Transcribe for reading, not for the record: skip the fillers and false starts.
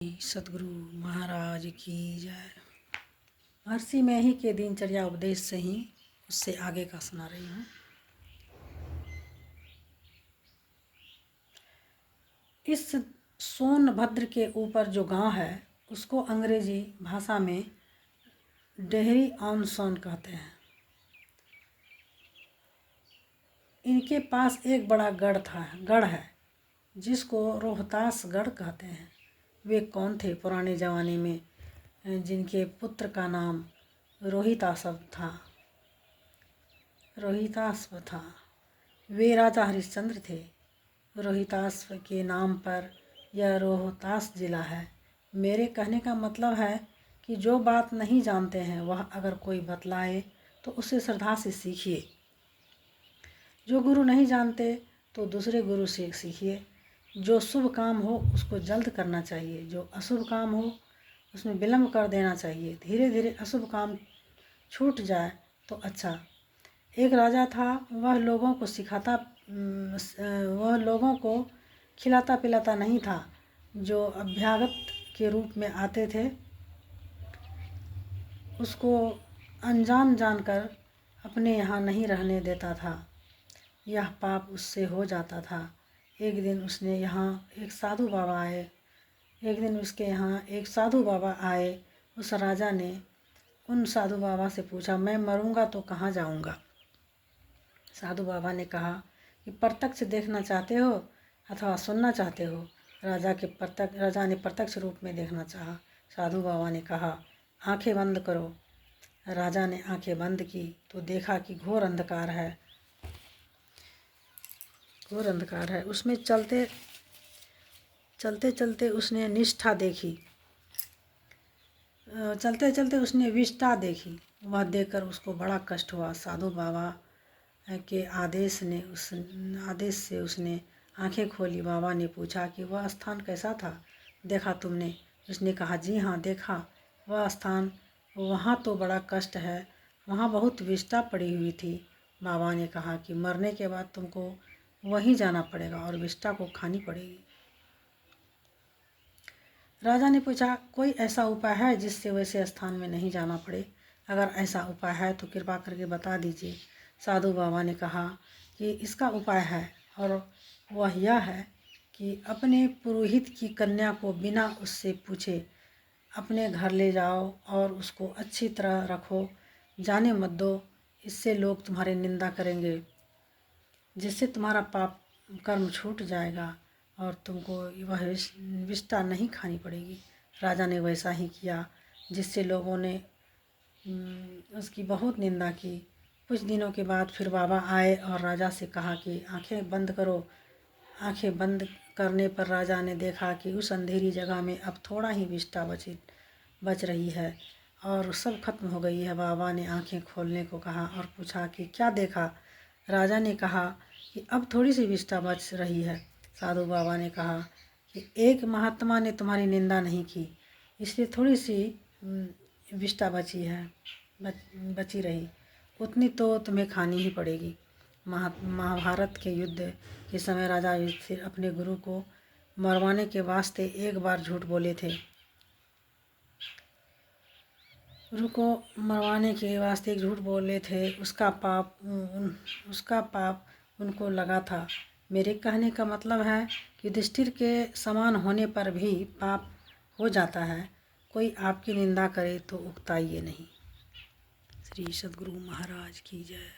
सतगुरु महाराज की जय। महर्षि में ही के दिनचर्या उपदेश से ही उससे आगे का सुना रही हूँ। इस सोनभद्र के ऊपर जो गांव है उसको अंग्रेजी भाषा में डेहरी ऑन सोन कहते हैं। इनके पास एक बड़ा गढ़ है जिसको रोहतास गढ़ कहते हैं। वे कौन थे पुराने ज़माने में जिनके पुत्र का नाम रोहितास्व था। वे राजा हरिश्चंद्र थे। रोहितास्व के नाम पर यह रोहतास जिला है। मेरे कहने का मतलब है कि जो बात नहीं जानते हैं वह अगर कोई बतलाए तो उसे श्रद्धा से सीखिए। जो गुरु नहीं जानते तो दूसरे गुरु से सीखिए। जो शुभ काम हो उसको जल्द करना चाहिए, जो अशुभ काम हो उसमें विलम्ब कर देना चाहिए। धीरे धीरे अशुभ काम छूट जाए तो अच्छा। एक राजा था, वह लोगों को खिलाता पिलाता नहीं था। जो अभ्यागत के रूप में आते थे उसको अनजान जानकर अपने यहाँ नहीं रहने देता था। यह पाप उससे हो जाता था। एक दिन उसके यहाँ एक साधु बाबा आए। उस राजा ने उन साधु बाबा से पूछा, मैं मरूंगा तो कहाँ जाऊंगा? साधु बाबा ने कहा कि प्रत्यक्ष देखना चाहते हो अथवा सुनना चाहते हो? राजा ने प्रत्यक्ष रूप में देखना चाहा। साधु बाबा ने कहा, आंखें बंद करो। राजा ने आंखें बंद की तो देखा कि घोर अंधकार है। उसमें चलते चलते उसने निष्ठा देखी। चलते चलते उसने विष्ठा देखी। वह देखकर उसको बड़ा कष्ट हुआ। साधु बाबा के आदेश से उसने आंखें खोली। बाबा ने पूछा कि वह स्थान कैसा था, देखा तुमने? उसने कहा, जी हाँ देखा। वह स्थान, वहाँ तो बड़ा कष्ट है, वहाँ बहुत विष्ठा पड़ी हुई थी। बाबा ने कहा कि मरने के बाद तुमको वहीं जाना पड़ेगा और विष्ठा को खानी पड़ेगी। राजा ने पूछा, कोई ऐसा उपाय है जिससे वैसे स्थान में नहीं जाना पड़े? अगर ऐसा उपाय है तो कृपा करके बता दीजिए। साधु बाबा ने कहा कि इसका उपाय है, और वह यह है कि अपने पुरोहित की कन्या को बिना उससे पूछे अपने घर ले जाओ और उसको अच्छी तरह रखो, जाने मत दो। इससे लोग तुम्हारी निंदा करेंगे, जिससे तुम्हारा पाप कर्म छूट जाएगा और तुमको वह विष्ठा नहीं खानी पड़ेगी। राजा ने वैसा ही किया, जिससे लोगों ने उसकी बहुत निंदा की। कुछ दिनों के बाद फिर बाबा आए और राजा से कहा कि आंखें बंद करो। आंखें बंद करने पर राजा ने देखा कि उस अंधेरी जगह में अब थोड़ा ही विष्ठा बच रही है और सब खत्म हो गई है। बाबा ने आंखें खोलने को कहा और पूछा कि क्या देखा? राजा ने कहा कि अब थोड़ी सी विष्ठा बच रही है। साधु बाबा ने कहा कि एक महात्मा ने तुम्हारी निंदा नहीं की, इसलिए थोड़ी सी विष्ठा बची रही, उतनी तो तुम्हें खानी ही पड़ेगी। महाभारत के युद्ध के समय राजा युधिष्ठिर अपने गुरु को मरवाने के वास्ते एक बार झूठ बोले थे। गुरु को मरवाने के वास्ते एक झूठ बोले थे, उसका पाप उनको लगा था। मेरे कहने का मतलब है कि युधिष्ठिर के समान होने पर भी पाप हो जाता है। कोई आपकी निंदा करे तो उकताइए नहीं। श्री सतगुरु महाराज की जय।